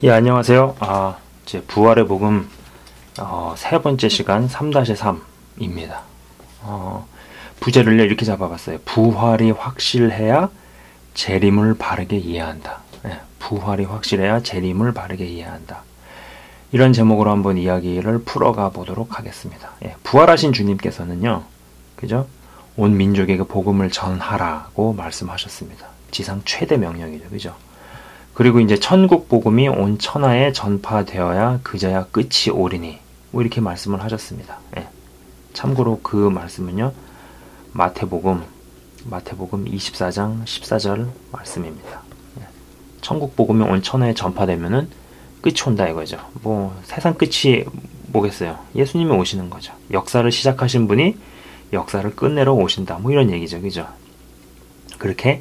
예, 안녕하세요. 제 부활의 복음 세 번째 시간 3-3입니다. 부제를 이렇게 잡아봤어요. 부활이 확실해야 재림을 바르게 이해한다. 예, 부활이 확실해야 재림을 바르게 이해한다. 이런 제목으로 한번 이야기를 풀어가 보도록 하겠습니다. 예, 부활하신 주님께서는요, 그죠? 온 민족에게 복음을 전하라고 말씀하셨습니다. 지상 최대 명령이죠, 그죠? 그리고 이제 천국 복음이 온 천하에 전파되어야 그제야 끝이 오리니, 뭐 이렇게 말씀을 하셨습니다. 예. 참고로 그 말씀은요, 마태복음 24장 14절 말씀입니다. 예. 천국 복음이 온 천하에 전파되면은 끝이 온다 이거죠. 뭐 세상 끝이 뭐겠어요? 예수님이 오시는 거죠. 역사를 시작하신 분이 역사를 끝내러 오신다. 뭐 이런 얘기죠, 그죠? 그렇게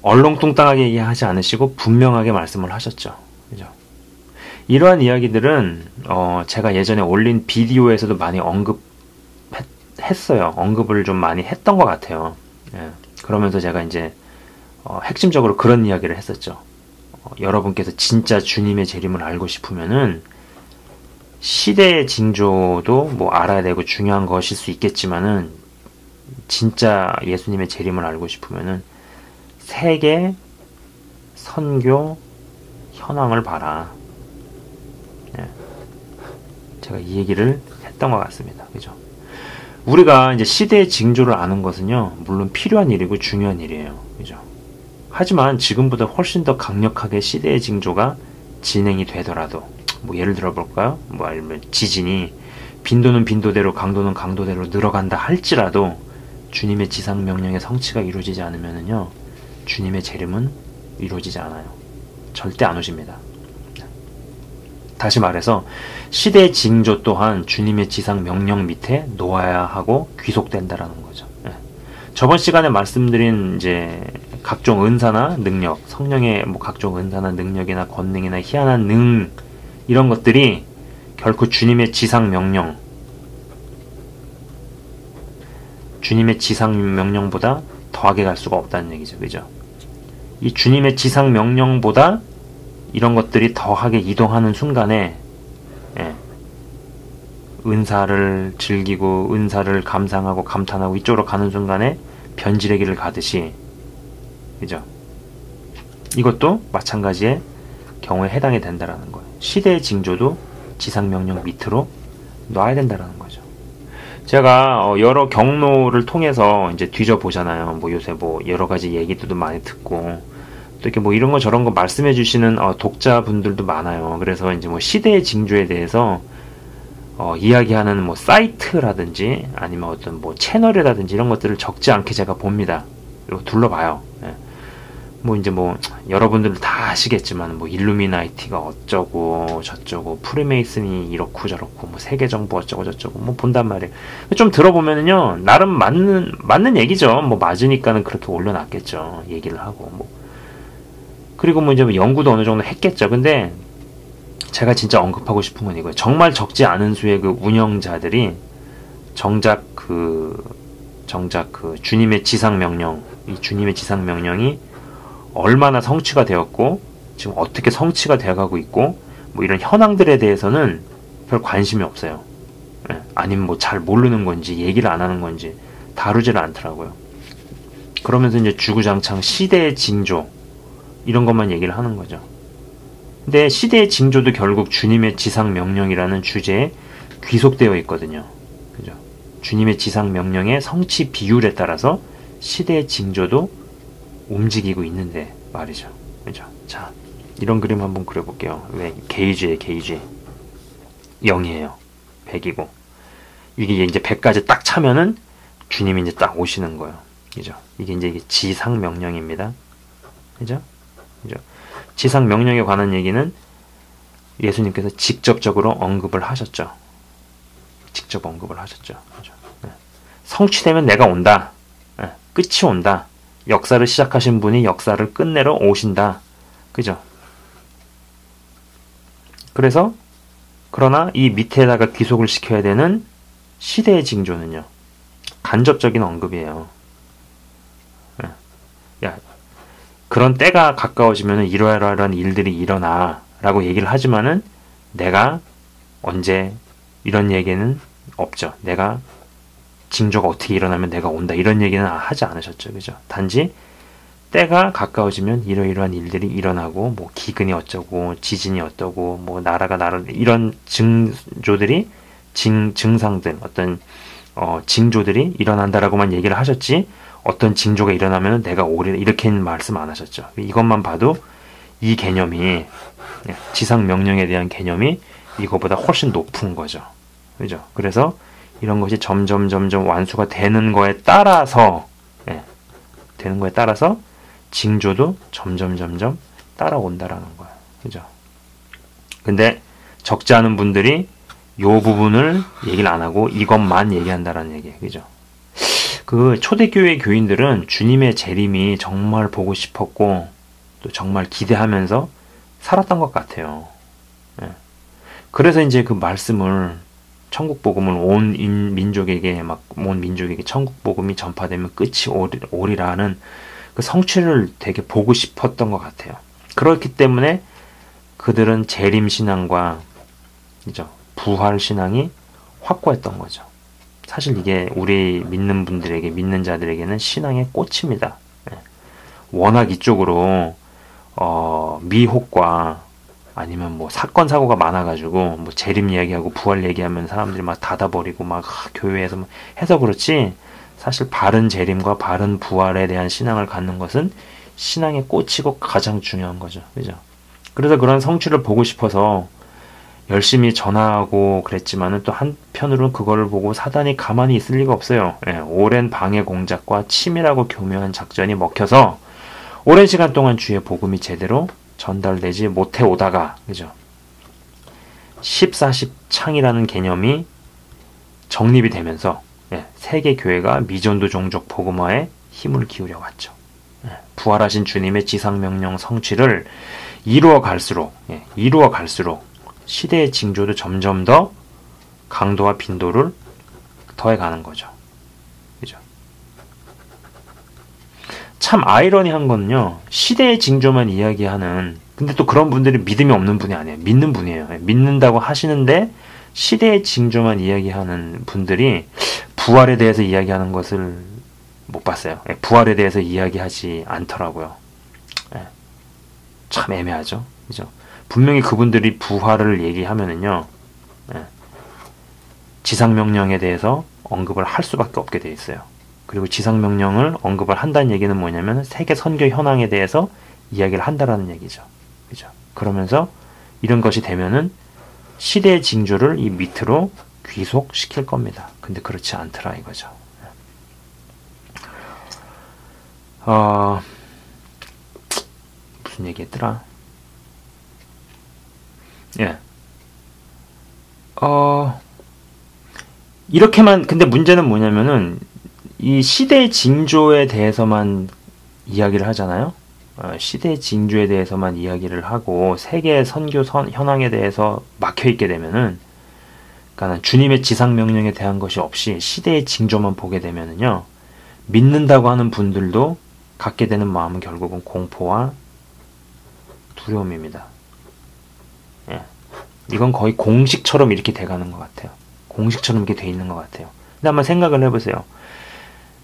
얼렁뚱땅하게 이해하지 않으시고 분명하게 말씀을 하셨죠. 그죠? 이러한 이야기들은 제가 예전에 올린 비디오에서도 많이 언급했어요. 언급을 좀 많이 했던 것 같아요. 예. 그러면서 제가 이제 핵심적으로 그런 이야기를 했었죠. 여러분께서 진짜 주님의 재림을 알고 싶으면은 시대의 징조도 뭐 알아야 되고 중요한 것일 수 있겠지만은 진짜 예수님의 재림을 알고 싶으면은 세계 선교 현황을 봐라. 예. 제가 이 얘기를 했던 것 같습니다. 그죠? 우리가 이제 시대의 징조를 아는 것은요, 물론 필요한 일이고 중요한 일이에요. 그죠? 하지만 지금보다 훨씬 더 강력하게 시대의 징조가 진행이 되더라도, 뭐 예를 들어 볼까요? 뭐 아니면 지진이 빈도는 빈도대로 강도는 강도대로 늘어간다 할지라도 주님의 지상 명령의 성취가 이루어지지 않으면은요, 주님의 재림은 이루어지지 않아요. 절대 안 오십니다. 다시 말해서 시대의 징조 또한 주님의 지상 명령 밑에 놓아야 하고 귀속된다라는 거죠. 예. 저번 시간에 말씀드린 이제 각종 은사나 능력, 성령의 뭐 각종 은사나 능력이나 권능이나 희한한 능 이런 것들이 결코 주님의 지상 명령보다 더하게 갈 수가 없다는 얘기죠. 그죠? 이 주님의 지상 명령보다 이런 것들이 더하게 이동하는 순간에, 예, 은사를 즐기고 은사를 감상하고 감탄하고 이쪽으로 가는 순간에 변질의 길을 가듯이, 그죠? 이것도 마찬가지의 경우에 해당이 된다라는 거예요. 시대의 징조도 지상 명령 밑으로 놔야 된다라는 거죠. 제가 여러 경로를 통해서 이제 뒤져보잖아요. 뭐 요새 뭐 여러 가지 얘기들도 많이 듣고 또 이렇게 뭐 이런 거 저런 거 말씀해 주시는 독자분들도 많아요. 그래서 이제 뭐 시대의 징조에 대해서 이야기하는 뭐 사이트라든지 아니면 어떤 뭐 채널이라든지 이런 것들을 적지 않게 제가 봅니다. 그리고 둘러봐요. 예. 뭐 이제 뭐 여러분들 다 아시겠지만 뭐 일루미나이티가 어쩌고 저쩌고 프리메이슨이 이렇고 저렇고 뭐 세계정부 어쩌고 저쩌고 뭐 본단 말이에요. 좀 들어보면은요, 나름 맞는 얘기죠. 뭐 맞으니까는 그렇게 올려놨겠죠. 얘기를 하고 뭐. 그리고 뭐 이제 연구도 어느 정도 했겠죠. 근데 제가 진짜 언급하고 싶은 건 이거예요. 정말 적지 않은 수의 그 운영자들이 정작 그 주님의 지상 명령, 이 주님의 지상 명령이 얼마나 성취가 되었고 지금 어떻게 성취가 되어가고 있고 뭐 이런 현황들에 대해서는 별 관심이 없어요. 예, 아니면 뭐 잘 모르는 건지 얘기를 안 하는 건지 다루지를 않더라고요. 그러면서 이제 주구장창 시대의 징조 이런 것만 얘기를 하는 거죠. 근데 시대의 징조도 결국 주님의 지상 명령이라는 주제에 귀속되어 있거든요. 그죠? 주님의 지상 명령의 성취 비율에 따라서 시대의 징조도 움직이고 있는데 말이죠. 그죠? 자, 이런 그림 한번 그려볼게요. 왜? 게이지에 0이에요. 100이고. 이게 이제 100까지 딱 차면은 주님이 이제 딱 오시는 거예요. 그죠? 이게 이제 지상 명령입니다. 그죠? 그죠? 지상 명령에 관한 얘기는 예수님께서 직접적으로 언급을 하셨죠. 직접 언급을 하셨죠. 그죠? 네. 성취되면 내가 온다. 네. 끝이 온다. 역사를 시작하신 분이 역사를 끝내러 오신다. 그죠? 그러나 이 밑에다가 귀속을 시켜야 되는 시대의 징조는요, 간접적인 언급이에요. 야, 그런 때가 가까워지면 이러이러한 일들이 일어나 라고 얘기를 하지만은 내가 언제 이런 얘기는 없죠. 내가 징조가 어떻게 일어나면 내가 온다 이런 얘기는 하지 않으셨죠. 그죠? 단지 때가 가까워지면 이러이러한 일들이 일어나고 뭐 기근이 어쩌고 지진이 어떠고 뭐 나라가 이런 징조들이 증상들 어떤 징조들이 일어난다라고만 얘기를 하셨지 어떤 징조가 일어나면 내가 오리라 이렇게는 말씀 안 하셨죠. 이것만 봐도 이 개념이 지상 명령에 대한 개념이 이거보다 훨씬 높은 거죠. 그죠? 그래서 이런 것이 점점 완수가 되는 거에 따라서 징조도 점점 따라온다라는 거예요. 그죠? 근데 적지 않은 분들이 요 부분을 얘기를 안 하고 이것만 얘기한다라는 얘기예요. 그죠? 그 초대교회 교인들은 주님의 재림이 정말 보고 싶었고 또 정말 기대하면서 살았던 것 같아요. 그래서 이제 그 말씀을 천국 복음을 온 민족에게 천국 복음이 전파되면 끝이 오리라는 그 성취를 되게 보고 싶었던 것 같아요. 그렇기 때문에 그들은 재림 신앙과 그죠? 부활 신앙이 확고했던 거죠. 사실 이게 우리 믿는 분들에게 믿는 자들에게는 신앙의 꽃입니다. 워낙 이쪽으로 미혹과 아니면 뭐 사건 사고가 많아가지고 뭐 재림 얘기하고 부활 얘기하면 사람들이 막 닫아버리고 막 교회에서 막 해서 그렇지 사실 바른 재림과 바른 부활에 대한 신앙을 갖는 것은 신앙의 꽃이고 가장 중요한 거죠. 그죠? 그래서 그런 성취를 보고 싶어서 열심히 전하고 그랬지만은 또 한편으로는 그거를 보고 사단이 가만히 있을 리가 없어요. 오랜 방해 공작과 치밀하고 교묘한 작전이 먹혀서 오랜 시간 동안 주의 복음이 제대로 전달되지 못해 오다가 그죠? 10-40창이라는 개념이 정립이 되면서 세계 교회가 미전도 종족 복음화에 힘을 기울여 왔죠. 부활하신 주님의 지상명령 성취를 이루어 갈수록 시대의 징조도 점점 더 강도와 빈도를 더해가는 거죠. 그죠? 참 아이러니한 건요. 시대의 징조만 이야기하는 근데 또 그런 분들이 믿음이 없는 분이 아니에요. 믿는 분이에요. 믿는다고 하시는데 시대의 징조만 이야기하는 분들이 부활에 대해서 이야기하는 것을 못 봤어요. 부활에 대해서 이야기하지 않더라고요. 참 애매하죠. 그죠? 분명히 그분들이 부활을 얘기하면은요. 지상명령에 대해서 언급을 할 수밖에 없게 돼 있어요. 그리고 지상명령을 언급을 한다는 얘기는 뭐냐면 세계 선교 현황에 대해서 이야기를 한다라는 얘기죠. 그죠? 그러면서 이런 것이 되면은 시대의 징조를 이 밑으로 귀속시킬 겁니다. 근데 그렇지 않더라 이거죠. 무슨 얘기했더라? 이렇게만 근데 문제는 뭐냐면은 이 시대의 징조에 대해서만 이야기를 하잖아요. 시대의 징조에 대해서만 이야기를 하고 세계 선교 현황에 대해서 막혀있게 되면은 그러니까 주님의 지상명령에 대한 것이 없이 시대의 징조만 보게 되면은요 믿는다고 하는 분들도 갖게 되는 마음은 결국은 공포와 두려움입니다. 이건 거의 공식처럼 이렇게 돼가는 것 같아요. 공식처럼 이렇게 돼 있는 것 같아요. 근데 한번 생각을 해보세요.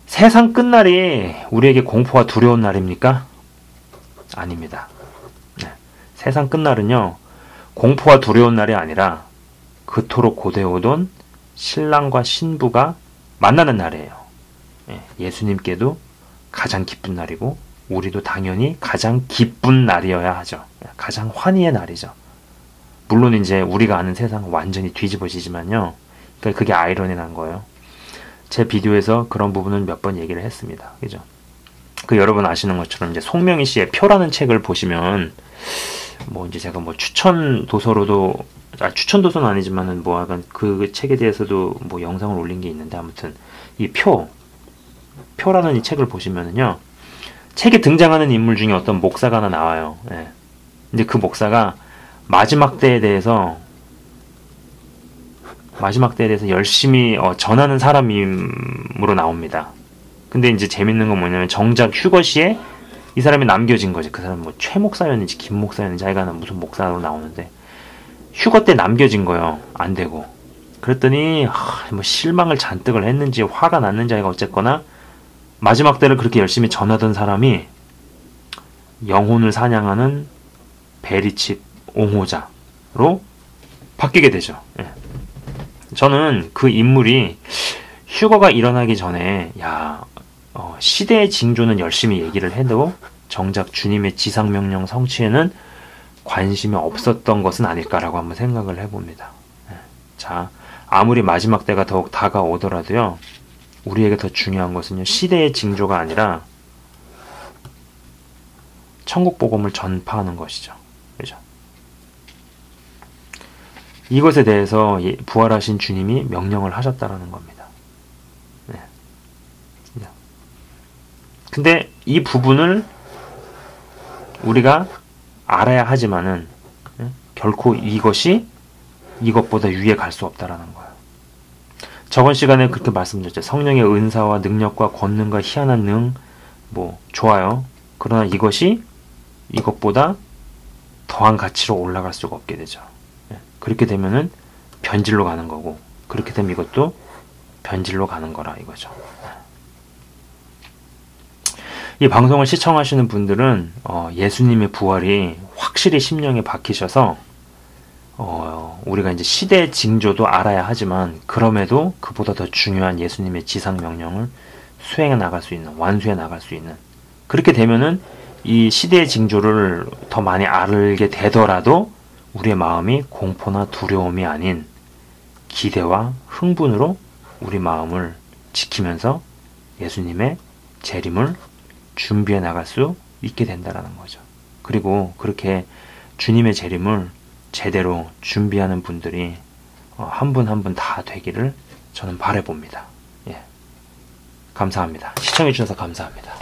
세상 끝날이 우리에게 공포와 두려운 날입니까? 아닙니다. 세상 끝날은요 공포와 두려운 날이 아니라 그토록 고대오던 신랑과 신부가 만나는 날이에요. 예수님께도 가장 기쁜 날이고 우리도 당연히 가장 기쁜 날이어야 하죠. 가장 환희의 날이죠. 물론 이제 우리가 아는 세상은 완전히 뒤집어지지만요. 그러니까 그게 아이러니한 거예요. 제 비디오에서 그런 부분은 몇 번 얘기를 했습니다. 그죠? 그 여러분 아시는 것처럼 이제 송명희 씨의 표라는 책을 보시면 뭐 이제 제가 뭐 추천 도서로도 추천 도서는 아니지만은 뭐 약간 그 책에 대해서도 뭐 영상을 올린 게 있는데 아무튼 이 표라는 이 책을 보시면은요. 책에 등장하는 인물 중에 어떤 목사가 하나 나와요. 근데 그 목사가 마지막 때에 대해서 열심히 전하는 사람으로 나옵니다. 근데 이제 재밌는 건 뭐냐면 정작 휴거시에 이 사람이 남겨진 거지. 그 사람이 뭐 최 목사였는지 김 목사였는지 하여간 무슨 목사로 나오는데 휴거 때 남겨진 거예요. 안 되고. 그랬더니 뭐 실망을 잔뜩을 했는지 화가 났는지 아이가 어쨌거나 마지막 때를 그렇게 열심히 전하던 사람이 영혼을 사냥하는 베리칩 옹호자로 바뀌게 되죠. 예. 저는 그 인물이 휴거가 일어나기 전에 시대의 징조는 열심히 얘기를 해도 정작 주님의 지상명령 성취에는 관심이 없었던 것은 아닐까라고 한번 생각을 해봅니다. 예. 자, 아무리 마지막 때가 더욱 다가오더라도요, 우리에게 더 중요한 것은요, 시대의 징조가 아니라 천국 복음을 전파하는 것이죠. 그죠? 이것에 대해서 부활하신 주님이 명령을 하셨다라는 겁니다. 네. 근데 이 부분을 우리가 알아야 하지만은 결코 이것이 이것보다 위에 갈 수 없다라는 거예요. 저번 시간에 그렇게 말씀드렸죠. 성령의 은사와 능력과 권능과 희한한 능, 좋아요. 그러나 이것이 이것보다 더한 가치로 올라갈 수가 없게 되죠. 그렇게 되면은 변질로 가는 거고, 그렇게 되면 이것도 변질로 가는 거라 이거죠. 이 방송을 시청하시는 분들은 예수님의 부활이 확실히 심령에 박히셔서 우리가 이제 시대의 징조도 알아야 하지만 그럼에도 그보다 더 중요한 예수님의 지상 명령을 수행해 나갈 수 있는, 완수해 나갈 수 있는, 그렇게 되면은 이 시대의 징조를 더 많이 알게 되더라도 우리의 마음이 공포나 두려움이 아닌 기대와 흥분으로 우리 마음을 지키면서 예수님의 재림을 준비해 나갈 수 있게 된다라는 거죠. 그리고 그렇게 주님의 재림을 제대로 준비하는 분들이 한 분 한 분 다 되기를 저는 바라봅니다. 예. 감사합니다. 시청해 주셔서 감사합니다.